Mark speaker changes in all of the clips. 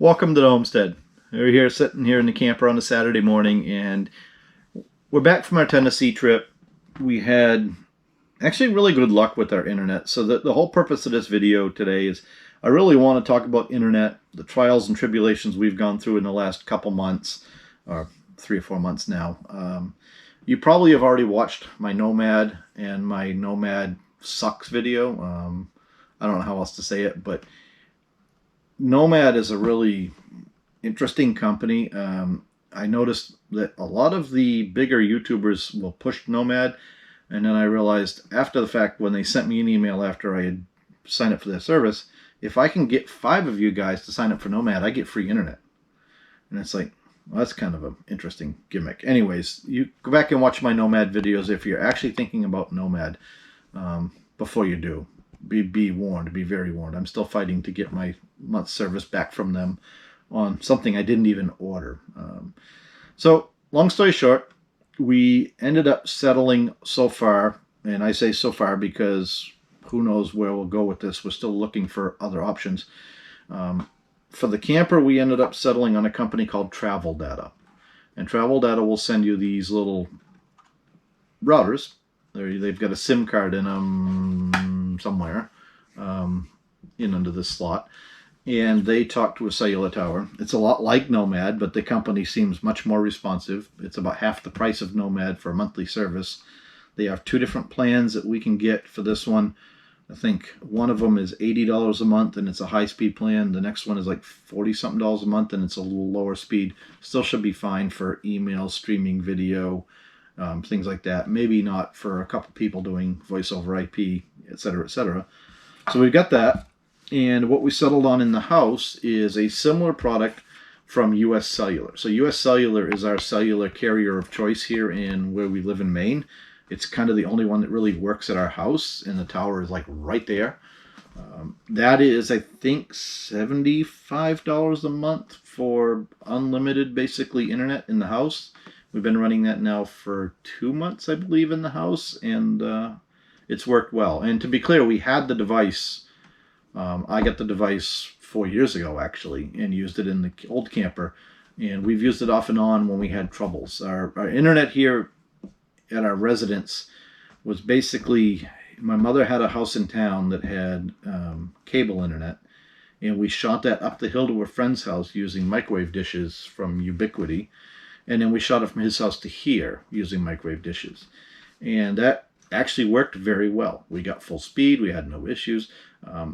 Speaker 1: Welcome to the homestead. We're here sitting here in the camper on a Saturday morning, and we're back from our Tennessee trip. We had actually really good luck with our internet. So the whole purpose of this video today is I really want to talk about internet, the trials and tribulations we've gone through in the last couple months, or 3 or 4 months now. You probably have already watched my Nomad and my Nomad sucks video. I don't know how else to say it, but Nomad is a really interesting company. I noticed that a lot of the bigger YouTubers will push Nomad, and then I realized after the fact when they sent me an email after I had signed up for their service, if I can get 5 of you guys to sign up for Nomad, I get free internet. And it's like, well, that's kind of an interesting gimmick. Anyways, you go back and watch my Nomad videos if you're actually thinking about Nomad before you do. Be warned, be very warned. I'm still fighting to get my month service back from them on something I didn't even order. So long story short, we ended up settling so far, and I say so far because who knows where we'll go with this. We're still looking for other options. For the camper, we ended up settling on a company called Travel Data. And Travel Data will send you these little routers. They've got a SIM card in them somewhere in under this slot. And they talk to a cellular tower. It's a lot like Nomad, but the company seems much more responsive. It's about half the price of Nomad for a monthly service. They have 2 different plans that we can get for this one. I think one of them is $80 a month and it's a high-speed plan. The next one is like $40-something a month and it's a little lower speed. Still should be fine for email, streaming video, things like that. Maybe not for a couple people doing voice over IP, etc., etc. So we've got that. And what we settled on in the house is a similar product from US Cellular. So US Cellular is our cellular carrier of choice here in where we live in Maine. It's kind of the only one that really works at our house, and the tower is like right there. That is, I think, $75 a month for unlimited, basically, internet in the house. We've been running that now for 2 months, I believe, in the house, and it's worked well. And to be clear, we had the device. I got the device 4 years ago, actually, and used it in the old camper. And we've used it off and on when we had troubles. Our internet here at our residence was basically, my mother had a house in town that had cable internet, and we shot that up the hill to a friend's house using microwave dishes from Ubiquiti, and then we shot it from his house to here using microwave dishes, and that actually worked very well. We got full speed, we had no issues.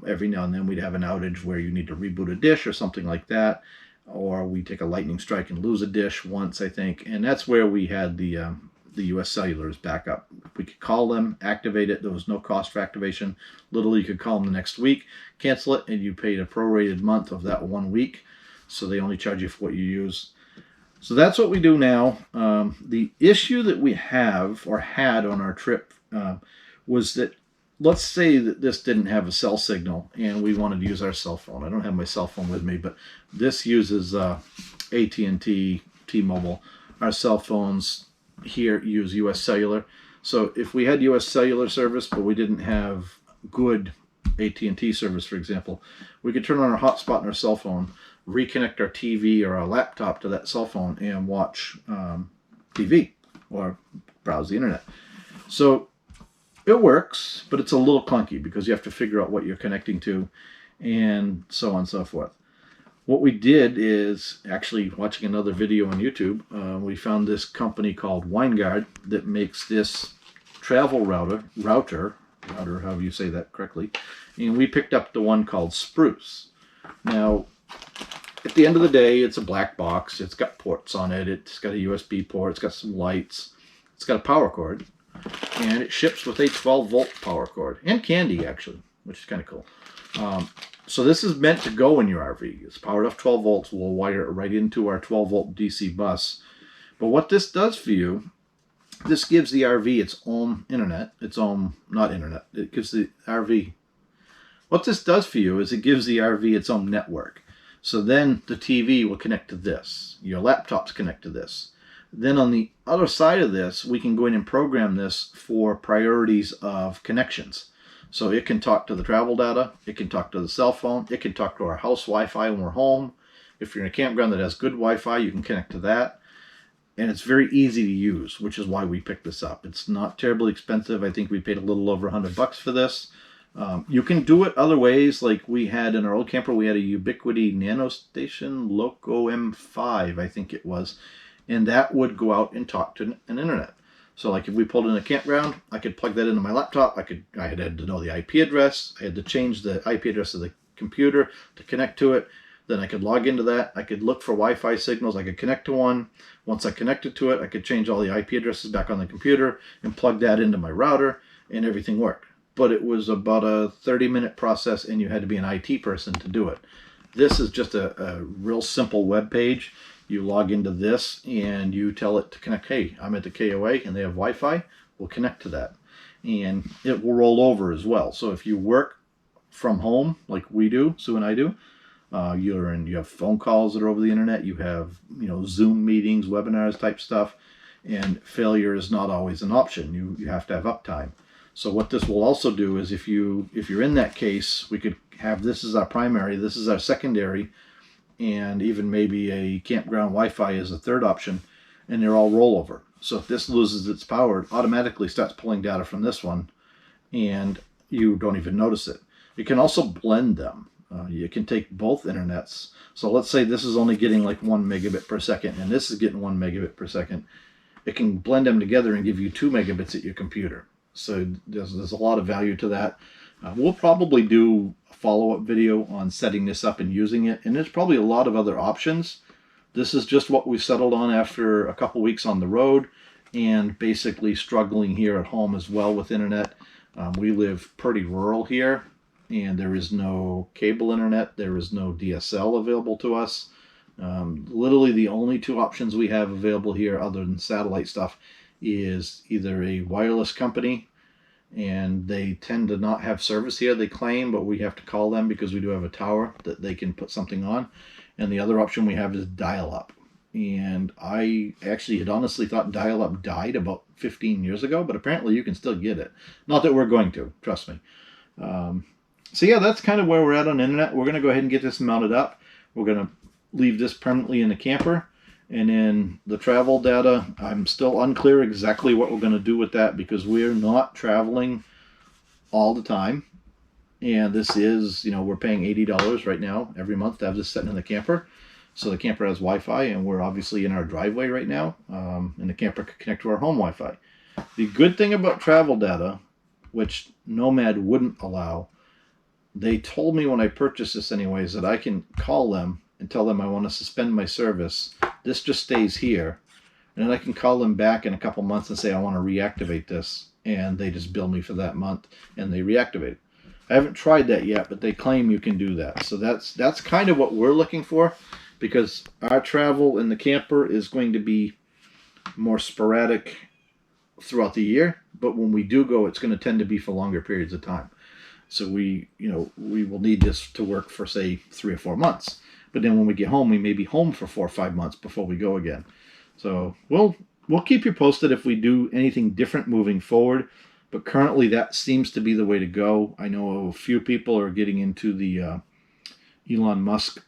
Speaker 1: Every now and then we'd have an outage where you need to reboot a dish or something like that, or we take a lightning strike and lose a dish once, I think, and that's where we had the US Cellular's backup. We could call them, activate it. There was no cost for activation. Literally, you could call them the next week, cancel it, and you paid a prorated month of that 1 week. So they only charge you for what you use. So that's what we do now. The issue that we have or had on our trip was that, let's say that this didn't have a cell signal and we wanted to use our cell phone. I don't have my cell phone with me, but this uses AT&T, T-Mobile. Our cell phones here use US Cellular. So if we had US Cellular service, but we didn't have good AT&T service, for example, we could turn on our hotspot on our cell phone, reconnect our TV or our laptop to that cell phone, and watch TV or browse the internet. So it works, but it's a little clunky because you have to figure out what you're connecting to and so on and so forth. What we did is, actually watching another video on YouTube, we found this company called WineGuard that makes this travel router, however you say that correctly, and we picked up the one called Spruce. Now, at the end of the day, it's a black box. It's got ports on it. It's got a USB port. It's got some lights. It's got a power cord, and it ships with a 12-volt power cord, and candy, actually, which is kind of cool. So this is meant to go in your RV. It's powered off 12 volts. We'll wire it right into our 12-volt DC bus. But what this does for you, this gives the RV its own internet. It gives the RV... What this does for you is it gives the RV its own network. So then the TV will connect to this. Your laptops connect to this. Then on the other side of this, we can go in and program this for priorities of connections. So it can talk to the travel data, it can talk to the cell phone, it can talk to our house Wi-Fi when we're home, If you're in a campground that has good Wi-Fi, you can connect to that. And it's very easy to use, which is why we picked this up. It's not terribly expensive. I think we paid a little over $100 for this. You can do it other ways, like we had in our old camper. We had a Ubiquiti NanoStation Loco M5, I think it was, and that would go out and talk to an internet. So, like if we pulled in a campground, I could plug that into my laptop. I had to know the IP address. I had to change the IP address of the computer to connect to it. Then I could log into that. I could look for Wi-Fi signals. I could connect to one. Once I connected to it, I could change all the IP addresses back on the computer and plug that into my router, and everything worked. But it was about a 30-minute process, and you had to be an IT person to do it. This is just a real simple web page. You log into this, and you tell it to connect. Hey, I'm at the KOA, and they have Wi-Fi. We'll connect to that. And it will roll over as well. So if you work from home, like we do, Sue and I do, you have phone calls that are over the internet. You have Zoom meetings, webinars type stuff, and failure is not always an option. You have to have uptime. So what this will also do is if you're in that case, we could have this as our primary, this is our secondary, and even maybe a campground Wi-Fi is a third option, and they're all rollover. So if this loses its power, it automatically starts pulling data from this one, and you don't even notice it. It can also blend them. You can take both internets. So let's say this is only getting like 1 megabit per second, and this is getting 1 megabit per second. It can blend them together and give you 2 megabits at your computer. So there's a lot of value to that. We'll probably do a follow-up video on setting this up and using it, and there's probably a lot of other options. This is just what we settled on after a couple weeks on the road and basically struggling here at home as well with internet. We live pretty rural here, and there is no cable internet. There is no DSL available to us. Literally the only two options we have available here other than satellite stuff is either a wireless company, and they tend to not have service here, they claim, but we have to call them because we do have a tower that they can put something on. And the other option we have is dial-up. And I actually had honestly thought dial-up died about 15 years ago, but apparently you can still get it. Not that we're going to, trust me. So yeah, that's kind of where we're at on internet. We're going to go ahead and get this mounted up. We're going to leave this permanently in the camper. And then the travel data, I'm still unclear exactly what we're going to do with that because we're not traveling all the time. And this is, we're paying $80 right now every month to have this sitting in the camper. So the camper has Wi-Fi, and we're obviously in our driveway right now. And the camper can connect to our home Wi-Fi. The good thing about travel data, which Nomad wouldn't allow, they told me when I purchased this anyways that I can call them and tell them I want to suspend my service. This just stays here. And then I can call them back in a couple months and say I want to reactivate this. And they just bill me for that month and they reactivate it. I haven't tried that yet, but they claim you can do that. So that's kind of what we're looking for, because our travel in the camper is going to be more sporadic throughout the year. But when we do go, it's going to tend to be for longer periods of time. So we will need this to work for, say, 3 or 4 months. But then when we get home, we may be home for 4 or 5 months before we go again. So we'll keep you posted if we do anything different moving forward. But currently, that seems to be the way to go. I know a few people are getting into the Elon Musk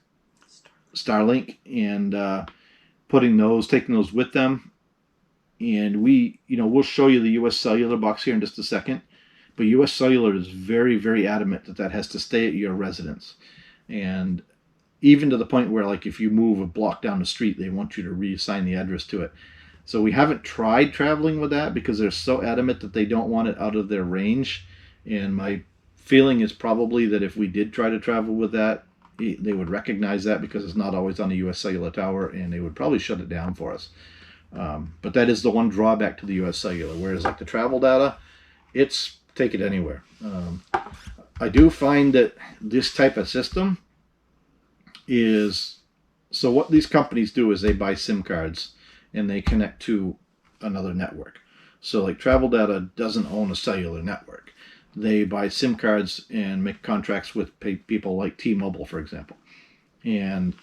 Speaker 1: Starlink and taking those with them. And we'll show you the U.S. Cellular box here in just a second. But U.S. Cellular is very, very adamant that has to stay at your residence. And even to the point where, like, if you move a block down the street, they want you to reassign the address to it. So we haven't tried traveling with that because they're so adamant that they don't want it out of their range. And my feeling is probably that if we did try to travel with that, they would recognize that because it's not always on the U.S. Cellular tower, and they would probably shut it down for us. But that is the one drawback to the U.S. Cellular. Whereas, like, the travel data, it's take it anywhere. I do find that this type of system is, so what these companies do is they buy SIM cards and they connect to another network. So like Travel Data doesn't own a cellular network. They buy SIM cards and make contracts with people like T-Mobile, for example. And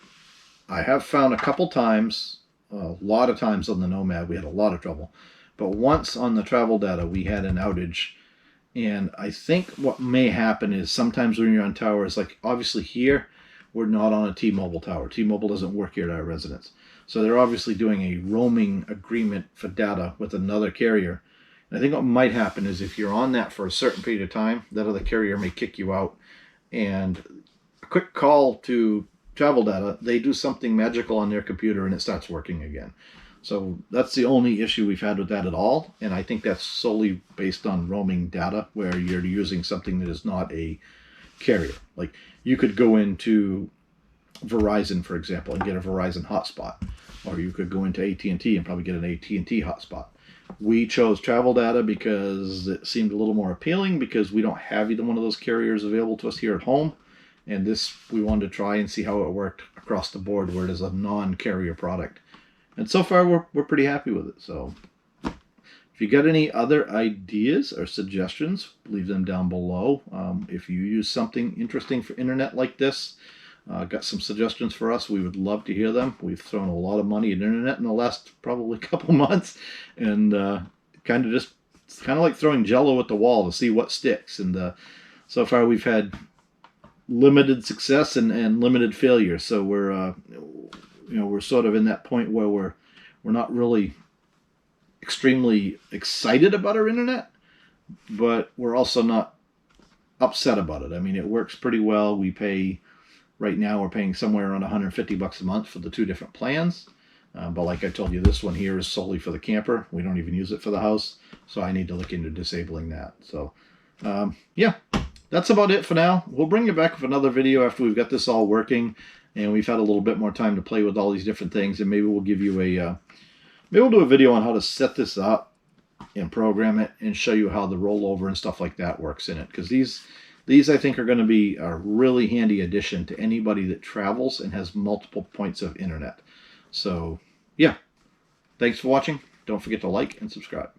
Speaker 1: I have found a couple times, a lot of times on the Nomad, we had a lot of trouble. But once on the Travel Data, we had an outage. And I think what may happen is sometimes when you're on towers, like obviously here, we're not on a T-Mobile tower. T-Mobile doesn't work here at our residence. So they're obviously doing a roaming agreement for data with another carrier. And I think what might happen is if you're on that for a certain period of time, that other carrier may kick you out. And a quick call to travel data, they do something magical on their computer and it starts working again. So that's the only issue we've had with that at all. And I think that's solely based on roaming data where you're using something that is not a carrier. Like you could go into Verizon, for example, and get a Verizon hotspot. Or you could go into AT&T and probably get an AT&T hotspot. We chose travel data because it seemed a little more appealing because we don't have either one of those carriers available to us here at home. And this, we wanted to try and see how it worked across the board where it is a non-carrier product. And so far, we're pretty happy with it. So if you got any other ideas or suggestions, leave them down below. If you use something interesting for internet like this, got some suggestions for us, we would love to hear them. We've thrown a lot of money at internet in the last probably couple months. And it's kind of like throwing Jello at the wall to see what sticks. And so far, we've had limited success and limited failure. So we're sort of in that point where we're not really extremely excited about our internet, but we're also not upset about it. I mean, it works pretty well. Right now we're paying somewhere around $150 a month for the two different plans. But like I told you, this one here is solely for the camper. We don't even use it for the house. So I need to look into disabling that. So yeah, that's about it for now. We'll bring you back with another video after we've got this all working and we've had a little bit more time to play with all these different things, and maybe we'll give you maybe we'll do a video on how to set this up and program it and show you how the rollover and stuff like that works in it, because these I think are going to be a really handy addition to anybody that travels and has multiple points of internet. So yeah, thanks for watching. Don't forget to like and subscribe.